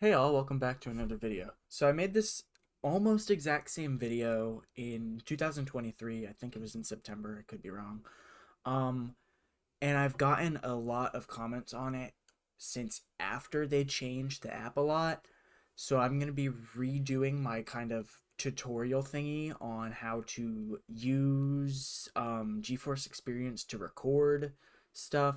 Hey all, welcome back to another video. So I made this almost exact same video in 2023. I think it was in September, I could be wrong. Um, and I've gotten a lot of comments on it since after they changed the app a lot. So I'm going to be redoing my kind of tutorial thingy on how to use Geforce Experience to record stuff.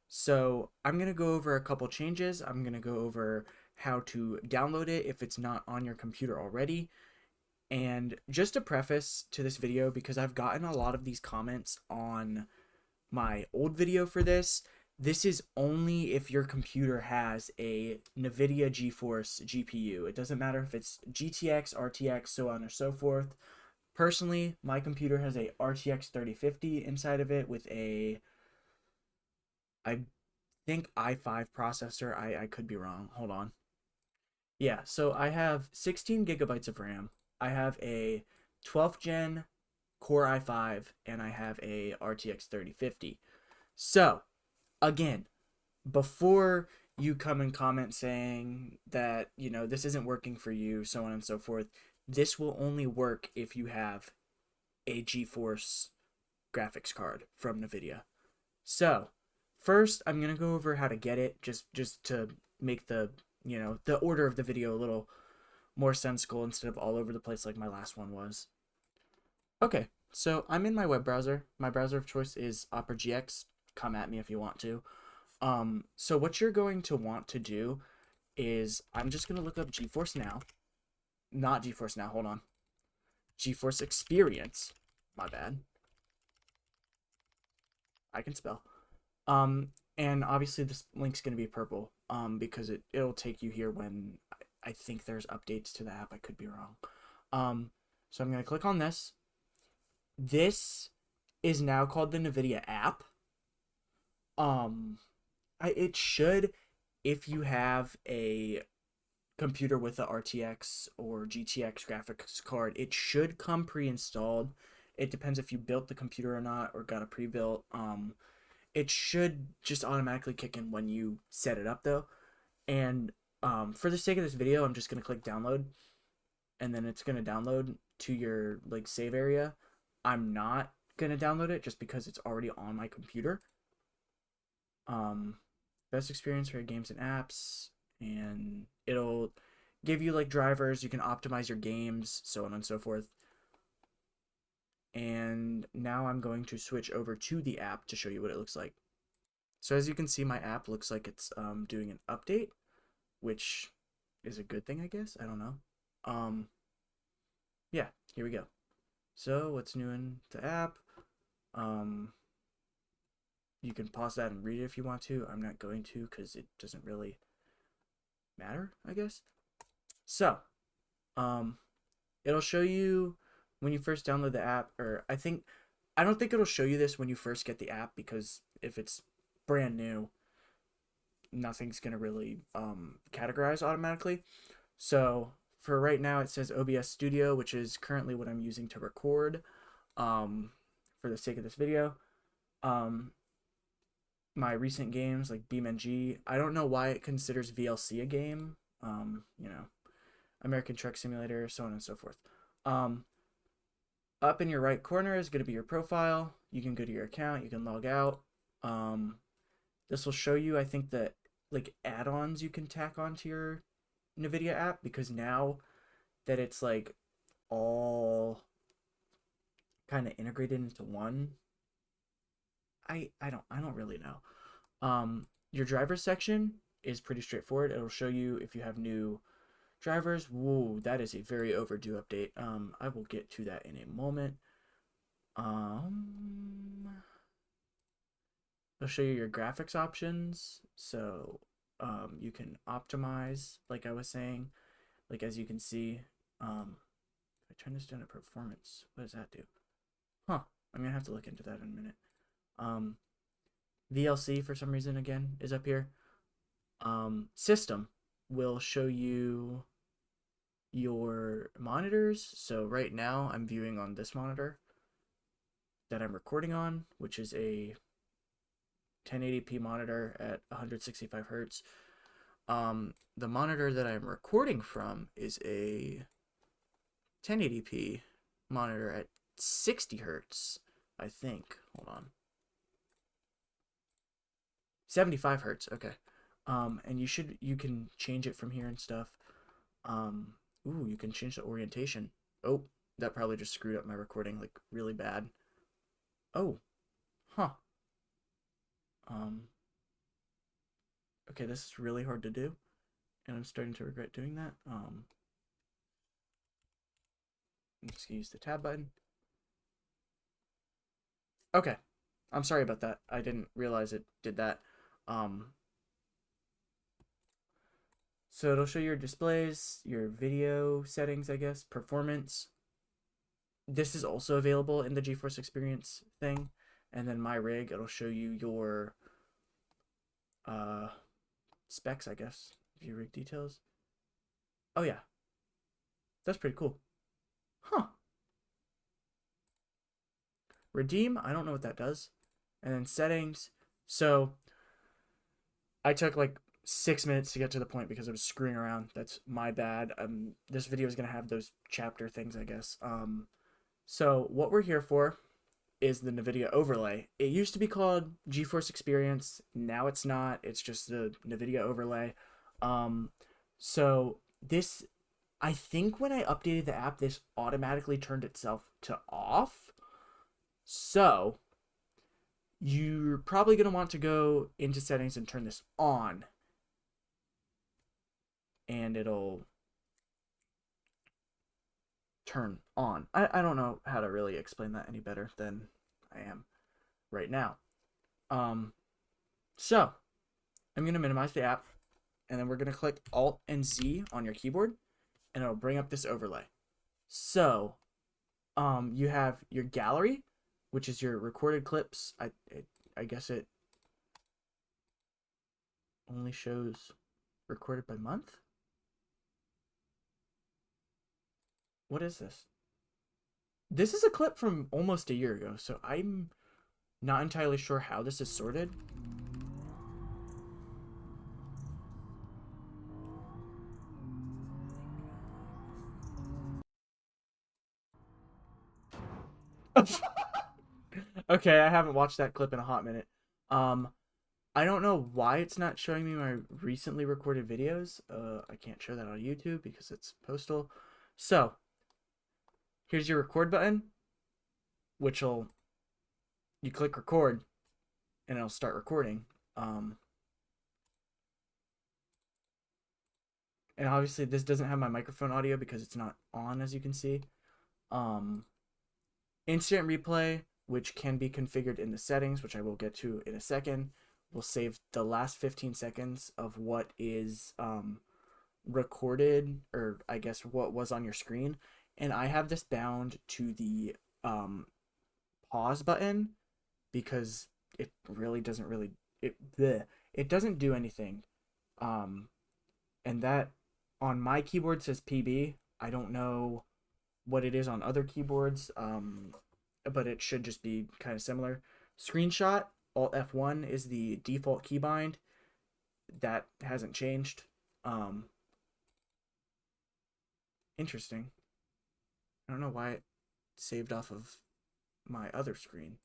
So I'm going to go over a couple changes. I'm going to go over how to download it if it's not on your computer already. And just a preface to this video, because I've gotten a lot of these comments on my old video for this is only if your computer has a NVIDIA GeForce GPU. It doesn't matter if it's GTX, RTX, so on and so forth. Personally, my computer has a RTX 3050 inside of it with a, I think, i5 processor. I could be wrong. Hold on. Yeah, so I have 16 gigabytes of RAM. I have a 12th gen Core i5 and I have a RTX 3050. So, again, before you come and comment saying that, this isn't working for you, so on and so forth, this will only work if you have a GeForce graphics card from NVIDIA. So, first I'm going to go over how to get it just to make the order of the video a little more sensible instead of all over the place like my last one was. Okay, so I'm in my web browser. My browser of choice is Opera GX. Come at me if you want to. So what you're going to want to do is I'm just going to look up GeForce Now. Not GeForce Now, hold on. GeForce Experience. My bad. I can spell. And obviously this link's going to be purple because it'll take you here when I think there's updates to the app. I could be wrong. So I'm going to click on this. This is now called the NVIDIA app. It should, if you have a computer with a RTX or GTX graphics card, it should come pre-installed. It depends if you built the computer or not or got a pre-built. It should just automatically kick in when you set it up though. And for the sake of this video, I'm just gonna click download, and then it's gonna download to your save area. I'm not gonna download it just because it's already on my computer. Best experience for games and apps, and it'll give you drivers. You can optimize your games, so on and so forth. And now I'm going to switch over to the app to show you what it looks like. So as you can see, my app looks like it's doing an update, which is a good thing, I guess. I don't know. Yeah, here we go. So what's new in the app? You can pause that and read it if you want to. I'm not going to because it doesn't really matter, I guess. So, it'll show you when you first download the app, or I don't think it'll show you this when you first get the app, because if it's brand new, nothing's gonna really categorize automatically. So for right now, it says OBS Studio, which is currently what I'm using to record for the sake of this video. My recent games like BeamNG, I don't know why it considers VLC a game. American Truck Simulator, so on and so forth. Up in your right corner is going to be your profile. You can go to your account, you can log out. This will show you, I think, that add-ons you can tack onto your NVIDIA app, because now that it's all kind of integrated into one, I don't really know. Your driver section is pretty straightforward. It'll show you if you have new drivers. Whoa, that is a very overdue update. I will get to that in a moment. It'll show you your graphics options. So you can optimize, like I was saying, as you can see. If I turn this down to performance, what does that do? Huh, I'm gonna have to look into that in a minute. VLC for some reason again is up here. System will show you your monitors. So right now I'm viewing on this monitor that I'm recording on, which is a 1080p monitor at 165 hertz. The monitor that I'm recording from is a 1080p monitor at 60 hertz, I think. Hold on. 75 hertz. Okay. And you can change it from here and stuff. Ooh, you can change the orientation. Oh, that probably just screwed up my recording like really bad. Oh, huh. Um, okay, this is really hard to do, and I'm starting to regret doing that. I'm just gonna use the tab button. Okay, I'm sorry about that. I didn't realize it did that. Um, so it'll show your displays, your video settings, I guess, performance. This is also available in the Geforce Experience thing, and then my rig, it'll show you your uh specs, I guess, view rig details. Oh yeah, that's pretty cool. Huh. Redeem, I don't know what that does. And then settings. So I took like 6 minutes to get to the point because I was screwing around. That's my bad. This video is gonna have those chapter things, I guess. So what we're here for is the NVIDIA overlay. It used to be called GeForce Experience. Now it's not. It's just the NVIDIA overlay. Um, so this, I think when I updated the app, this automatically turned itself to off. So you're probably going to want to go into settings and turn this on. And it'll turn on. I don't know how to really explain that any better than I am right now. So I'm going to minimize the app, and then we're going to click Alt and Z on your keyboard, and it'll bring up this overlay. So you have your gallery, which is your recorded clips. I guess it only shows recorded by month. What is this? This is a clip from almost a year ago, so I'm not entirely sure how this is sorted. Okay, I haven't watched that clip in a hot minute. I don't know why it's not showing me my recently recorded videos. I can't show that on YouTube because it's postal. So, here's your record button, which'll you click record and it'll start recording. And obviously this doesn't have my microphone audio because it's not on, as you can see. Instant replay, which can be configured in the settings, which I will get to in a second, will save the last 15 seconds of what is recorded, or I guess what was on your screen. And I have this bound to the pause button because it really doesn't it doesn't do anything. And that on my keyboard says PB. I don't know what it is on other keyboards, but it should just be kind of similar. Screenshot, Alt F1 is the default keybind. That hasn't changed. Interesting. I don't know why it saved off of my other screen.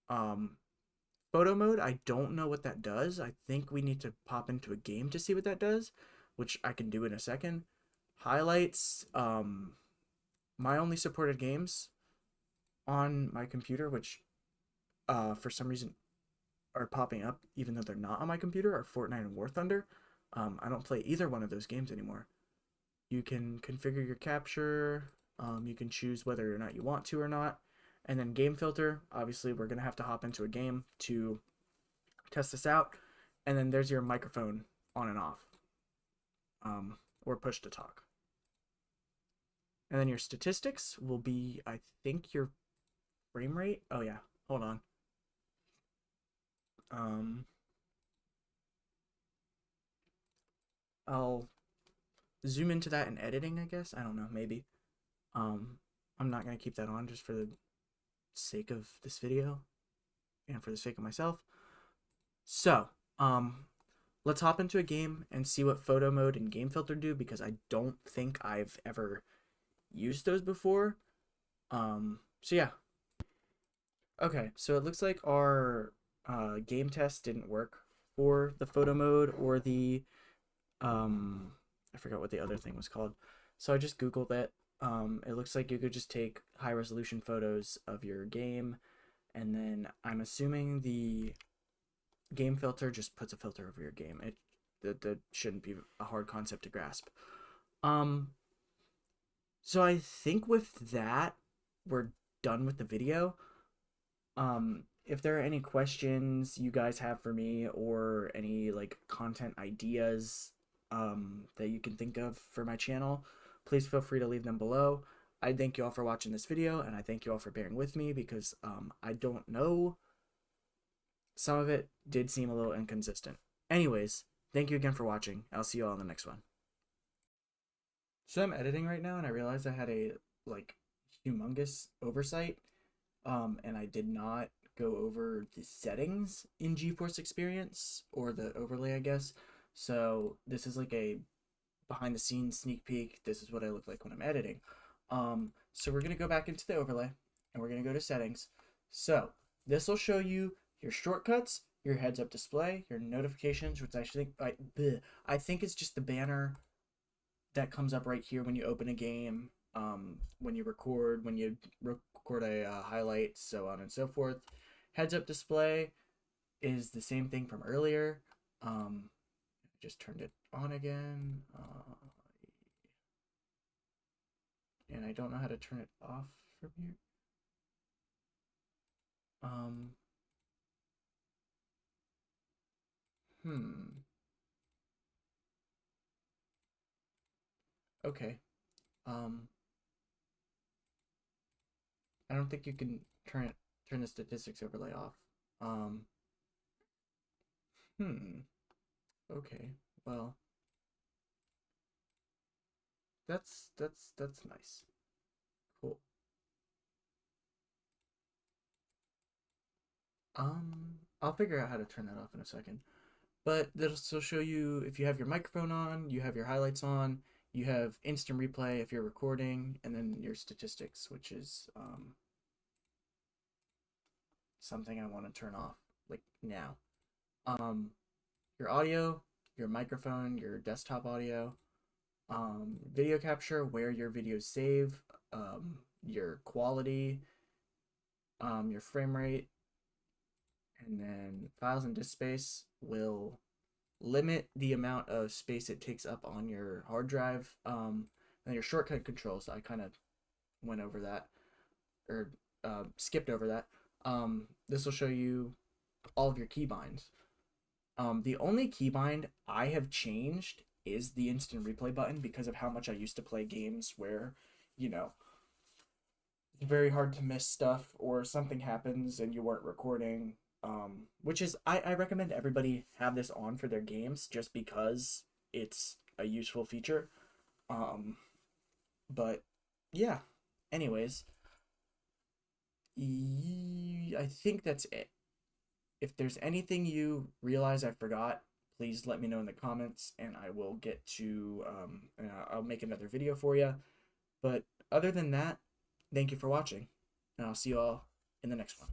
Photo mode, I don't know what that does. I think we need to pop into a game to see what that does, which I can do in a second. Highlights, my only supported games on my computer, which for some reason are popping up even though they're not on my computer, are Fortnite and War Thunder. I don't play either one of those games anymore. You can configure your capture. You can choose whether or not you want to or not. And then game filter, obviously we're going to have to hop into a game to test this out. And then there's your microphone on and off, or push to talk. And then your statistics will be, I think, your frame rate. Oh yeah, hold on. I'll zoom into that in editing, I guess. I don't know, maybe. I'm not going to keep that on just for the sake of this video and for the sake of myself. So, let's hop into a game and see what photo mode and game filter do, because I don't think I've ever used those before. So yeah. Okay, so it looks like our game test didn't work for the photo mode or the I forgot what the other thing was called. So I just Googled it. It looks like you could just take high resolution photos of your game, and then I'm assuming the game filter just puts a filter over your game. That shouldn't be a hard concept to grasp. Um, so I think with that, we're done with the video. If there are any questions you guys have for me or any like content ideas that you can think of for my channel, please feel free to leave them below. I thank you all for watching this video, and I thank you all for bearing with me because I don't know. Some of it did seem a little inconsistent. Anyways, thank you again for watching. I'll see you all in the next one. So I'm editing right now, and I realized I had a like humongous oversight, and I did not go over the settings in Geforce Experience, or the overlay, I guess. So this is like a behind the scenes sneak peek. This is what I look like when I'm editing. So we're gonna go back into the overlay, and we're gonna go to settings. So this will show you your shortcuts, your heads up display, your notifications, which I think it's just the banner that comes up right here when you open a game, when you record, a highlight, so on and so forth. Heads up display is the same thing from earlier. Just turned it on again. And I don't know how to turn it off from here. Um, hmm. Okay. Um, I don't think you can turn the statistics overlay off. Um, hmm. Okay. Well, that's nice. Cool. I'll figure out how to turn that off in a second. But this will show you if you have your microphone on, you have your highlights on, you have instant replay if you're recording, and then your statistics, which is something I want to turn off like now. Um, your audio, your microphone, your desktop audio, video capture, where your videos save, your quality, your frame rate, and then files and disk space will limit the amount of space it takes up on your hard drive. And your shortcut controls, I kind of went over that, or skipped over that. This will show you all of your keybinds. The only keybind I have changed is the instant replay button because of how much I used to play games where, you know, it's very hard to miss stuff or something happens and you weren't recording. Which is, I recommend everybody have this on for their games just because it's a useful feature. Um, but yeah, anyways, I think that's it. If there's anything you realize I forgot, please let me know in the comments and I will get to, I'll make another video for you. But other than that, thank you for watching, and I'll see you all in the next one.